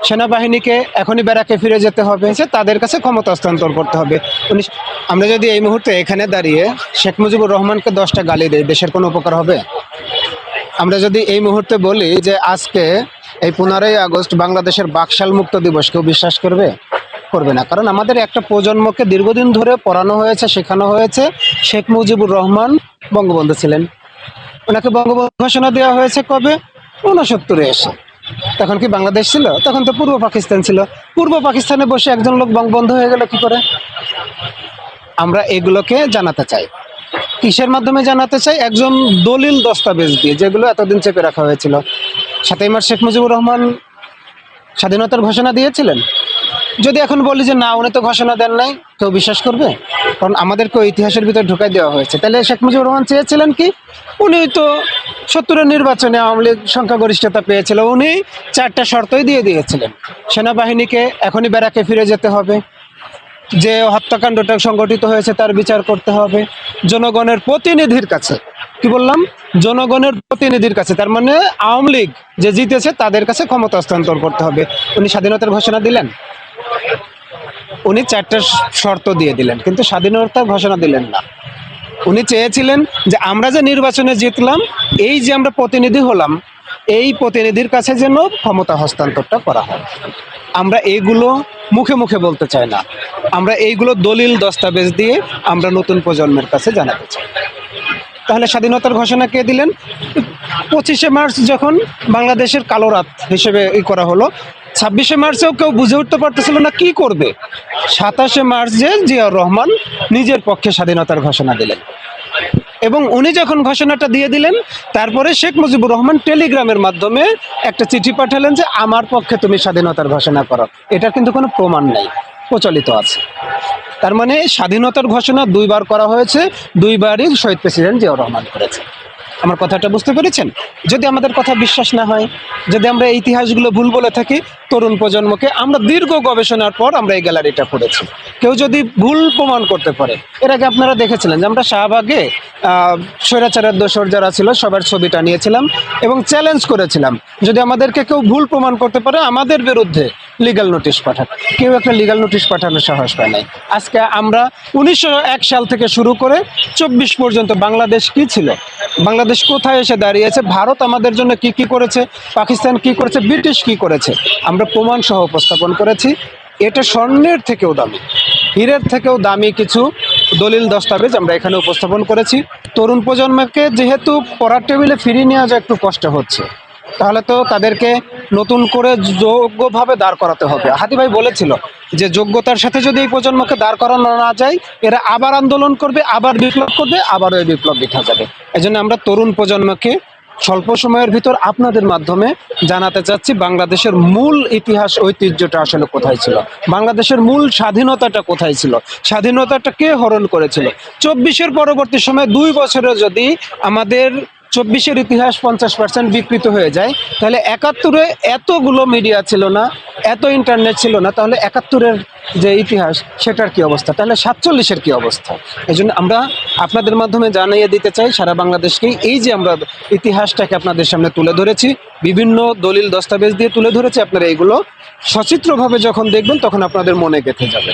সেনাবাহিনীকে এখনই ব্যারাকে ফিরে যেতে হবে, তাদের কাছে ক্ষমতা হস্তান্তর করতে হবে। আমরা যদি এই মুহূর্তে এখানে দাঁড়িয়ে শেখ মুজিবুর রহমানকে 10টা গালি দেই, দেশের কোনো উপকার হবে? আমরা যদি এই মুহূর্তে বলি যে আজকে এই 15ই আগস্ট বাংলাদেশের বাকশাল মুক্ত দিবস, কেউ বিশ্বাস করবে? করবে না। কারণ আমাদের একটা প্রজন্মকে দীর্ঘদিন ধরে পড়ানো হয়েছে, শেখানো হয়েছে শেখ মুজিবুর রহমান বঙ্গবন্ধু ছিলেন। ওনাকে বঙ্গবন্ধু ঘোষণা দেওয়া হয়েছে কবে? 69-এ এসে। তখন কি বাংলাদেশ ছিল? তখন তো পূর্ব পাকিস্তান ছিল। পূর্ব পাকিস্তানে বসে একজন লোক বঙ্গবন্ধু হয়ে গেল কি করে? আমরা এগুলোকে জানাতে চাই। কিসের মাধ্যমে জানাতে চাই? একজন দলিল দস্তাবেজ দিয়ে, যেগুলো এতদিন চেপে রাখা হয়েছিল। 7ই মার্চ শেখ মুজিবুর রহমান স্বাধীনতার ঘোষণা দিয়েছিলেন। যদি এখন বলি যে না, উনি তো ঘোষণা দেন নাই, কেউ বিশ্বাস করবে? কারণ আমাদেরকে ইতিহাসের ভিতরে ঢুকাই দেওয়া হয়েছে। তাহলে শেখ মুজিবুর রহমান চেয়েছিলেন কি? উনি তো 70-এর নির্বাচনে আওয়ামী লীগ সংখ্যাগরিষ্ঠতা পেয়েছিল, উনি 4টা শর্তই দিয়ে দিয়েছিলেন। সেনাবাহিনীকে এখনই ব্যারাকে ফিরে যেতে হবে, যে হত্যাকাণ্ডটা সংগঠিত হয়েছে তার বিচার করতে হবে, জনগণের প্রতিনিধির কাছে, কি বললাম, জনগণের প্রতিনিধির কাছে, তার মানে আওয়ামী লীগ যে জিতেছে তাদের কাছে ক্ষমতা হস্তান্তর করতে হবে। উনি স্বাধীনতার ঘোষণা দিলেন? উনি 4টা শর্ত দিয়ে দিলেন, কিন্তু স্বাধীনতার ঘোষণা দিলেন না। উনি চেয়েছিলেন যে আমরা যে নির্বাচনে জিতলাম, এই যে আমরা প্রতিনিধি হলাম, এই প্রতিনিধির কাছে যেন ক্ষমতা হস্তান্তরটা করা হয়। আমরা এইগুলো মুখে মুখে বলতে চাই না, আমরা এইগুলো দলিল দস্তাবেজ দিয়ে আমরা নতুন প্রজন্মের কাছে জানাতে চাই। তাহলে স্বাধীনতার ঘোষণা কে দিলেন? 25শে মার্চ যখন বাংলাদেশের কালো রাত হিসেবে করা হলো, 26শে মার্চেও কেউ বুঝে উঠতে পারতেছিল না কি করবে। 27শে মার্চ যে জিয়াউর রহমান নিজের পক্ষে স্বাধীনতার ঘোষণা দিলেন, এবং উনি যখন ঘোষণাটা দিয়ে দিলেন, তারপরে শেখ মুজিবুর রহমান টেলিগ্রামের মাধ্যমে একটা চিঠি পাঠালেন যে আমার পক্ষে তুমি স্বাধীনতার ঘোষণা করো। এটার কিন্তু কোনো প্রমাণ নেই, প্রচলিত আছে। তার মানে স্বাধীনতার ঘোষণা 2বার করা হয়েছে, 2বারই শহীদ প্রেসিডেন্ট জিয়াউর রহমান করেছে। আমার কথাটা বুঝতে পেরেছেন? যদি আমাদের কথা বিশ্বাস না হয়, যদি আমরা এই ইতিহাসগুলো ভুল বলে থাকি, তরুণ প্রজন্মকে আমরা দীর্ঘ গবেষণার পর আমরা এই গ্যালারিটা করেছি। কেউ যদি ভুল প্রমাণ করতে পারে, এর আগে আপনারা দেখেছিলেন যে আমরা শাহবাগে স্বৈরাচারের দোসর যারা ছিল সবার ছবিটা নিয়েছিলাম এবং চ্যালেঞ্জ করেছিলাম, যদি আমাদেরকে কেউ ভুল প্রমাণ করতে পারে আমাদের বিরুদ্ধে লিগ্যাল নোটিশ পাঠান। কেউ একটা লিগ্যাল নোটিশ পাঠানোর সাহস পায় নাই। আজকে আমরা 1901 সাল থেকে শুরু করে 24 পর্যন্ত বাংলাদেশ কি ছিল, বাংলাদেশ কোথায় এসে দাঁড়িয়েছে, ভারত আমাদের জন্য কি কি করেছে, পাকিস্তান কি করেছে, ব্রিটিশ কি করেছে, আমরা প্রমাণ সহ উপস্থাপন করেছি। এটা স্বর্ণের থেকেও দামি, হীরের থেকেও দামি কিছু দলিল দস্তাবেজ আমরা এখানে উপস্থাপন করেছি। তরুণ প্রজন্মকে যেহেতু পড়ার টেবিলে ফিরিয়ে নেওয়া যায় একটু কষ্ট হচ্ছে, তাহলে তো তাদেরকে নতুন করে যোগ্যভাবে দাঁড় করাতে হবে। হাদি ভাই বলেছিল যে যোগ্যতার সাথে যদি এই প্রজন্মকে দাঁড় করানো না যায়, এরা আবার আন্দোলন করবে, আবার বিপ্লব করবে, আবারও এই বিপ্লব দেখা যাবে। এজন্য আমরা তরুণ প্রজন্মকে স্বল্প সময়ের ভিতর আপনাদের মাধ্যমে জানাতে চাচ্ছি বাংলাদেশের মূল ইতিহাস ঐতিহ্যটা আসলে কোথায় ছিল, বাংলাদেশের মূল স্বাধীনতাটা কোথায় ছিল, স্বাধীনতাটা কে হরণ করেছিল। 24-এর পরবর্তী সময় 2 বছরে যদি আমাদের 24-এর ইতিহাস 50% বিকৃত হয়ে যায়, তাহলে 71-এ এতগুলো মিডিয়া ছিল না, এত ইন্টারনেট ছিল না, তাহলে 71-এর যে ইতিহাস সেটার কি অবস্থা, তাহলে 47-এর কি অবস্থা। এই জন্য আমরা আপনাদের মাধ্যমে জানিয়ে দিতে চাই সারা বাংলাদেশকে, এই যে আমরা ইতিহাসটাকে আপনাদের সামনে তুলে ধরেছি, বিভিন্ন দলিল দস্তাবেজ দিয়ে তুলে ধরেছি, আপনারা এইগুলো সচিত্রভাবে যখন দেখবেন তখন আপনাদের মনে গেঁথে যাবে।